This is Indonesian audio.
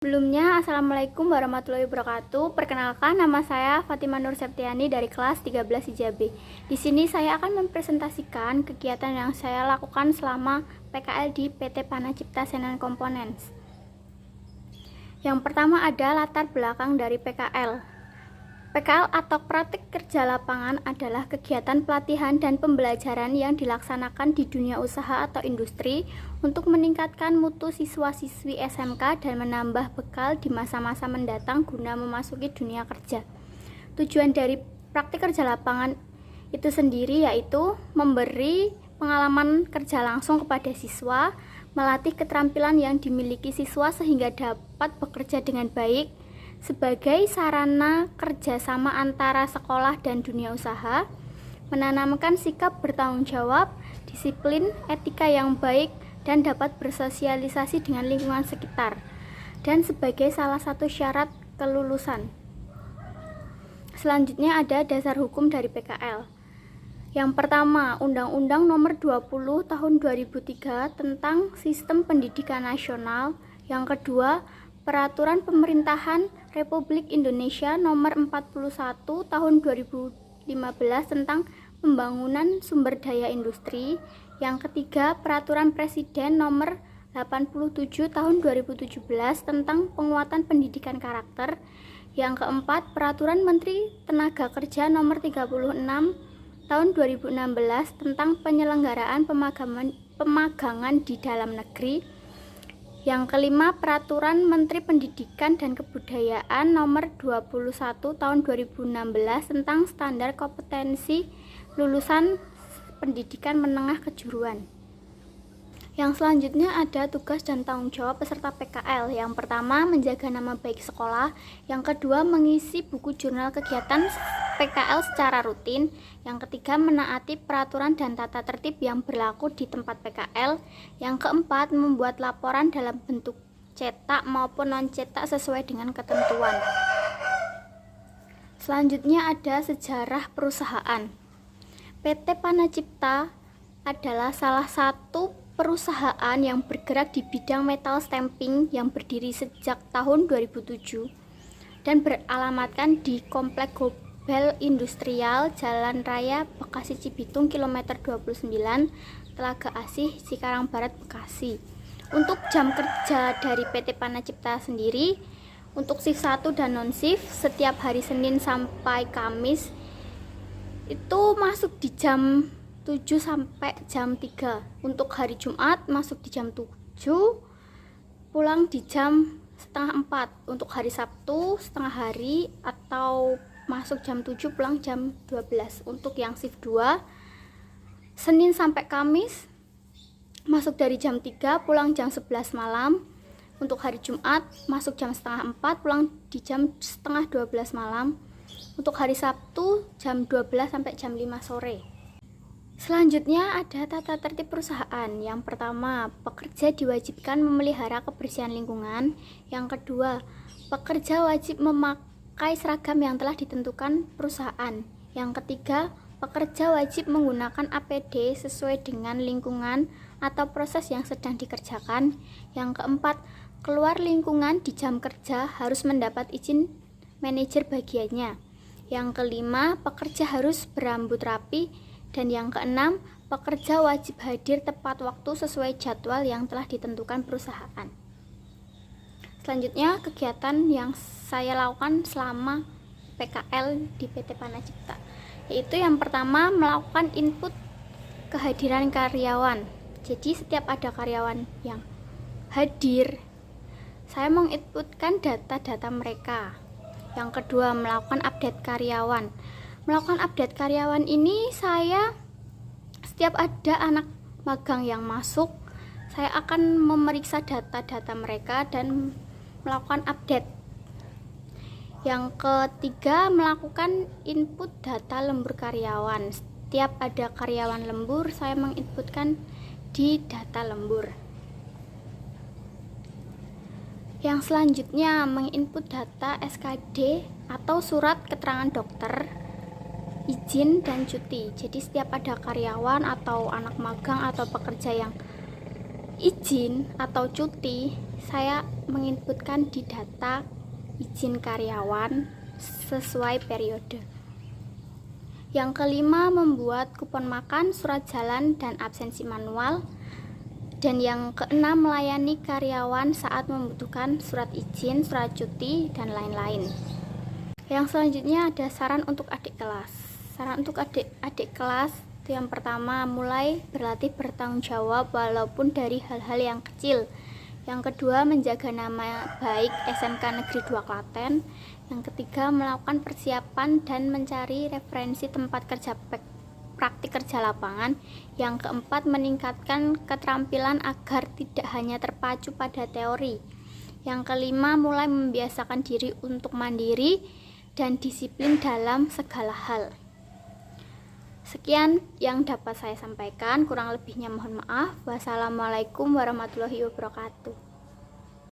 Sebelumnya, Assalamualaikum warahmatullahi wabarakatuh. Perkenalkan, nama saya Fatima Nur Septiani dari kelas 13 IJB. Di sini saya akan mempresentasikan kegiatan yang saya lakukan selama PKL di PT Panacipta Senan Components. Yang pertama ada latar belakang dari PKL. PKL atau praktik kerja lapangan adalah kegiatan pelatihan dan pembelajaran yang dilaksanakan di dunia usaha atau industri untuk meningkatkan mutu siswa-siswi SMK dan menambah bekal di masa-masa mendatang guna memasuki dunia kerja. Tujuan dari praktik kerja lapangan itu sendiri yaitu memberi pengalaman kerja langsung kepada siswa, melatih keterampilan yang dimiliki siswa sehingga dapat bekerja dengan baik, sebagai sarana kerjasama antara sekolah dan dunia usaha, menanamkan sikap bertanggung jawab, disiplin, etika yang baik, dan dapat bersosialisasi dengan lingkungan sekitar, dan sebagai salah satu syarat kelulusan. Selanjutnya ada dasar hukum dari PKL. Yang pertama, Undang-Undang Nomor 20 Tahun 2003 tentang Sistem Pendidikan Nasional. Yang kedua, Peraturan Pemerintahan Republik Indonesia Nomor 41 Tahun 2015 tentang Pembangunan Sumber Daya Industri. Yang ketiga, Peraturan Presiden Nomor 87 Tahun 2017 tentang Penguatan Pendidikan Karakter. Yang keempat, Peraturan Menteri Tenaga Kerja Nomor 36 Tahun 2016 tentang penyelenggaraan pemagangan di dalam negeri. Yang kelima, Peraturan Menteri Pendidikan dan Kebudayaan Nomor 21 Tahun 2016 tentang standar kompetensi lulusan pendidikan menengah kejuruan. Yang selanjutnya ada tugas dan tanggung jawab peserta PKL. Yang pertama, menjaga nama baik sekolah. Yang kedua, mengisi buku jurnal kegiatan PKL secara rutin. Yang ketiga, menaati peraturan dan tata tertib yang berlaku di tempat PKL. Yang keempat, membuat laporan dalam bentuk cetak maupun non-cetak sesuai dengan ketentuan. Selanjutnya ada sejarah perusahaan. PT Panacipta adalah salah satu perusahaan yang bergerak di bidang metal stamping yang berdiri sejak tahun 2007 dan beralamatkan di Komplek Gobel Industrial Jalan Raya Bekasi Cibitung kilometer 29 Telaga Asih Cikarang Barat Bekasi. Untuk jam kerja dari PT Panacipta sendiri, untuk shift 1 dan non shift setiap hari Senin sampai Kamis itu masuk di jam 7 sampai jam 3. Untuk hari Jumat masuk di jam 7, pulang di jam setengah 4. Untuk hari Sabtu setengah hari atau masuk jam 7, pulang jam 12. Untuk yang shift 2, Senin sampai Kamis masuk dari jam 3, pulang jam 11 malam. Untuk hari Jumat masuk jam setengah 4, pulang di jam setengah 12 malam. Untuk hari Sabtu jam 12 sampai jam 5 sore. Selanjutnya ada tata tertib perusahaan. Yang pertama, pekerja diwajibkan memelihara kebersihan lingkungan. Yang kedua, pekerja wajib memakai seragam yang telah ditentukan perusahaan. Yang ketiga, pekerja wajib menggunakan APD sesuai dengan lingkungan atau proses yang sedang dikerjakan. Yang keempat, keluar lingkungan di jam kerja harus mendapat izin manajer bagiannya. Yang kelima, pekerja harus berambut rapi. Dan yang keenam, pekerja wajib hadir tepat waktu sesuai jadwal yang telah ditentukan perusahaan. Selanjutnya, kegiatan yang saya lakukan selama PKL di PT Panacipta, yaitu yang pertama, melakukan input kehadiran karyawan. Jadi setiap ada karyawan yang hadir, saya menginputkan data-data mereka. Yang kedua, melakukan update karyawan. Melakukan update karyawan ini, saya setiap ada anak magang yang masuk, saya akan memeriksa data-data mereka dan melakukan update. Yang ketiga, melakukan input data lembur karyawan. Setiap ada karyawan lembur, saya menginputkan di data lembur. Yang selanjutnya, menginput data SKD atau surat keterangan dokter, izin dan cuti. Jadi setiap ada karyawan atau anak magang atau pekerja yang izin atau cuti, saya menginputkan di data izin karyawan sesuai periode. Yang kelima, membuat kupon makan, surat jalan, dan absensi manual. Dan yang keenam, melayani karyawan saat membutuhkan surat izin, surat cuti, dan lain-lain. Yang selanjutnya ada saran untuk adik kelas. Saran untuk adik kelas itu yang pertama, mulai berlatih bertanggung jawab walaupun dari hal-hal yang kecil. Yang kedua, menjaga nama baik SMK Negeri 2 Klaten. Yang ketiga, melakukan persiapan dan mencari referensi tempat kerja praktik kerja lapangan. Yang keempat, meningkatkan keterampilan agar tidak hanya terpacu pada teori. Yang kelima, mulai membiasakan diri untuk mandiri dan disiplin dalam segala hal. Sekian yang dapat saya sampaikan, kurang lebihnya mohon maaf. Wassalamualaikum warahmatullahi wabarakatuh.